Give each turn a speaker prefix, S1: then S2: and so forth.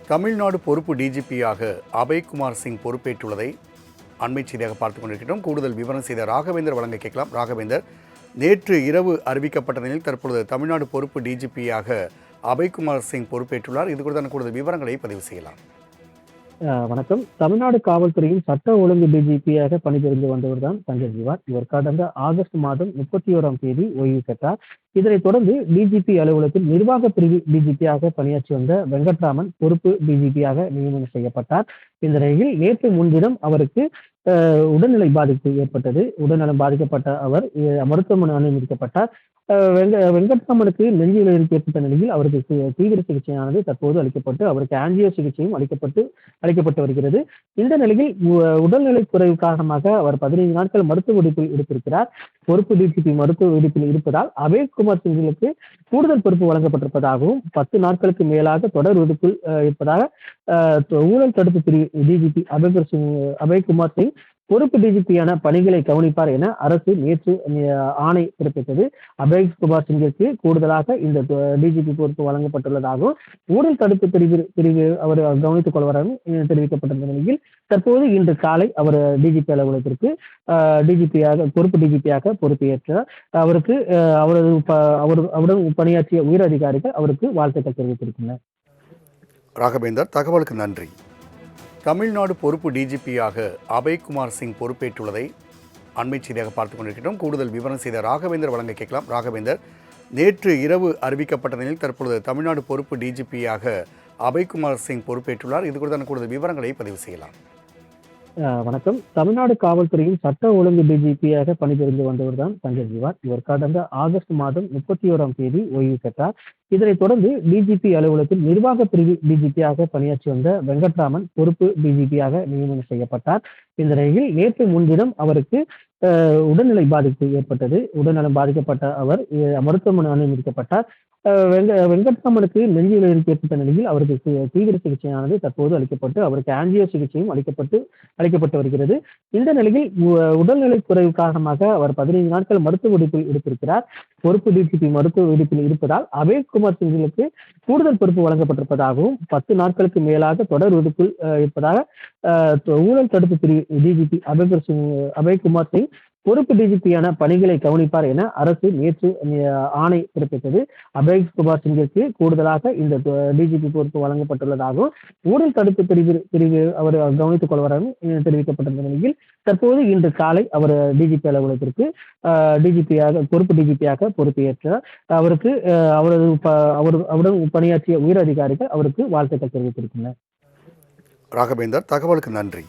S1: தமிழ்நாடு பொறுப்பு டிஜிபியாக அபய்குமார் சிங் பொறுப்பேற்றுள்ளதை அண்மை செய்தியாக பார்த்துக் கொண்டிருக்கிறோம். கூடுதல் விவரம் செய்த ராகவேந்தர் வழங்க கேட்கலாம். ராகவேந்தர், நேற்று இரவு அறிவிக்கப்பட்ட நிலையில் தற்பொழுது தமிழ்நாடு பொறுப்பு டிஜிபியாக அபய்குமார் சிங் பொறுப்பேற்றுள்ளார். இது குறித்தான கூடுதல் விவரங்களை பதிவு செய்யலாம்.
S2: வணக்கம். தமிழ்நாடு காவல்துறையின் சட்ட ஒழுங்கு டிஜிபியாக பணிபுரிந்து வந்தவர் தான் சஞ்சய் ஜிவால். இவர் கடந்த ஆகஸ்ட் மாதம் 31ஆம் தேதி ஓய்வு பெற்றார். இதனைத் தொடர்ந்து டிஜிபி அலுவலகத்தில் நிர்வாக பிரிவு டிஜிபியாக பணியாற்றி வந்த வெங்கட்ராமன் பொறுப்பு டிஜிபியாக நியமனம் செய்யப்பட்டார். இந்த நிலையில் நேற்று முன்தினம் அவருக்கு உடல்நிலை பாதிப்பு ஏற்பட்டது. உடல்நலம் பாதிக்கப்பட்ட அவர் மருத்துவமனை அனுமதிக்கப்பட்டார். வெங்கட்ராமனுக்கு நெஞ்சுவலிக்கு ஏற்பட்ட நிலையில் அவருக்கு தீவிர சிகிச்சையானது தற்போது அளிக்கப்பட்டு அவருக்கு ஆஞ்சியோ சிகிச்சையும் அளிக்கப்பட்டு வருகிறது. இந்த நிலையில் உடல்நிலை குறைவு காரணமாக அவர் 15 நாட்கள் மருத்துவ விடுப்பில் இருந்திருக்கிறார். பொறுப்பு டிஜிபி மருத்துவ விடுப்பில் இருப்பதால் அபய்குமார் சிங்கிற்கு கூடுதல் பொறுப்பு வழங்கப்பட்டிருப்பதாகவும் 10 நாட்களுக்கு மேலாக தொடர் விடுப்பில் இருப்பதாக ஊழல் தடுப்பு பிரிவு டிஜிபி அபய்குமார் சிங் பொறுப்பு டிஜிபியான பணிகளை கவனிப்பார் என அரசு நேற்று ஆணை பிறப்பித்தது. அபய்குமார் சிங்கிற்கு கூடுதலாக இந்த டிஜிபி பொறுப்பு வழங்கப்பட்டுள்ளதாகவும் ஊழல் தடுப்பு பிரிவு அவர் கவனித்துக் கொள்வார் தெரிவிக்கப்பட்டிருந்த நிலையில் தற்போது இன்று காலை அவர் டிஜிபி அலுவலகத்திற்கு பொறுப்பு டிஜிபியாக பொறுப்பேற்றார். அவருக்கு அவருடன் பணியாற்றிய உயர் அதிகாரிகள் அவருக்கு வாழ்த்துக்கள் தெரிவித்திருக்கின்றனர்.
S1: ராகவேந்தர், தகவலுக்கு நன்றி. தமிழ்நாடு பொறுப்பு டிஜிபியாக அபய்குமார் சிங் பொறுப்பேற்றுள்ளதை அண்மை செய்தியாக பார்த்துக் கொண்டிருக்கிறோம். கூடுதல் விவரம் செய்த ராகவேந்தர் வழங்க கேட்கலாம். ராகவேந்தர், நேற்று இரவு அறிவிக்கப்பட்ட நிலையில் தற்பொழுது தமிழ்நாடு பொறுப்பு டிஜிபியாக அபய்குமார் சிங் பொறுப்பேற்றுள்ளார். இது குறித்தான கூடுதல் விவரங்களை பதிவு செய்யலாம்.
S2: வணக்கம். தமிழ்நாடு காவல்துறையின் சட்ட ஒழுங்கு டிஜிபியாக பணிபுரிந்து வந்தவர் தான் சஞ்சய் ஜிவால். இவர் கடந்த ஆகஸ்ட் மாதம் 31ஆம் தேதி ஓய்வு பெற்றார். இதனைத் தொடர்ந்து டிஜிபி அலுவலகத்தில் நிர்வாக பிரிவு டிஜிபியாக பணியாற்றி வந்த வெங்கட்ராமன் பொறுப்பு டிஜிபியாக நியமனம் செய்யப்பட்டார். இந்த நிலையில் நேற்று முன்தினம் அவருக்கு உடல்நிலை பாதிப்பு ஏற்பட்டது. உடல்நலம் பாதிக்கப்பட்ட அவர் மருத்துவமனை அனுமதிக்கப்பட்டார். வெங்கட்ராமனுக்கு நெஞ்சுவலிக்கு ஏற்பட்ட நிலையில் அவருக்கு தீவிர சிகிச்சையானது தற்போது அளிக்கப்பட்டு அவருக்கு ஆஞ்சியோ சிகிச்சையும் அளிக்கப்பட்டு வருகிறது. இந்த நிலையில் உடல்நிலை குறைவு காரணமாக அவர் 15 நாட்கள் மருத்துவ விடுப்பில் இருந்திருக்கிறார். பொறுப்பு டிஜிபி மருத்துவ விடுப்பில் இருப்பதால் அபய்குமார் சிங்கிற்கு கூடுதல் பொறுப்பு வழங்கப்பட்டிருப்பதாகவும் 10 நாட்களுக்கு மேலாக தொடர் விடுப்பில் இருப்பதாக ஊழல் தடுப்பு பிரிவு டிஜிபி அபய்குமார் சிங் பொறுப்பு டிஜிபியான பணிகளை கவனிப்பார் என அரசு நேற்று ஆணை பிறப்பித்தது. அபய்குமார் சிங்கிற்கு கூடுதலாக இந்த டிஜிபி பொறுப்பு வழங்கப்பட்டுள்ளதாகவும் ஊழல் தடுப்பு பிரிவு அவர் கவனித்துக் கொள்வார் தெரிவிக்கப்பட்டிருந்த நிலையில் தற்போது இன்று காலை அவர் டிஜிபி அலுவலகத்திற்கு பொறுப்பு டிஜிபியாக பொறுப்பேற்றார். அவருக்கு அவருடன் பணியாற்றிய உயர் அதிகாரிகள் அவருக்கு வாழ்த்துக்கள் தெரிவித்திருக்கின்றனர்.
S1: ராகவேந்தர், தகவலுக்கு நன்றி.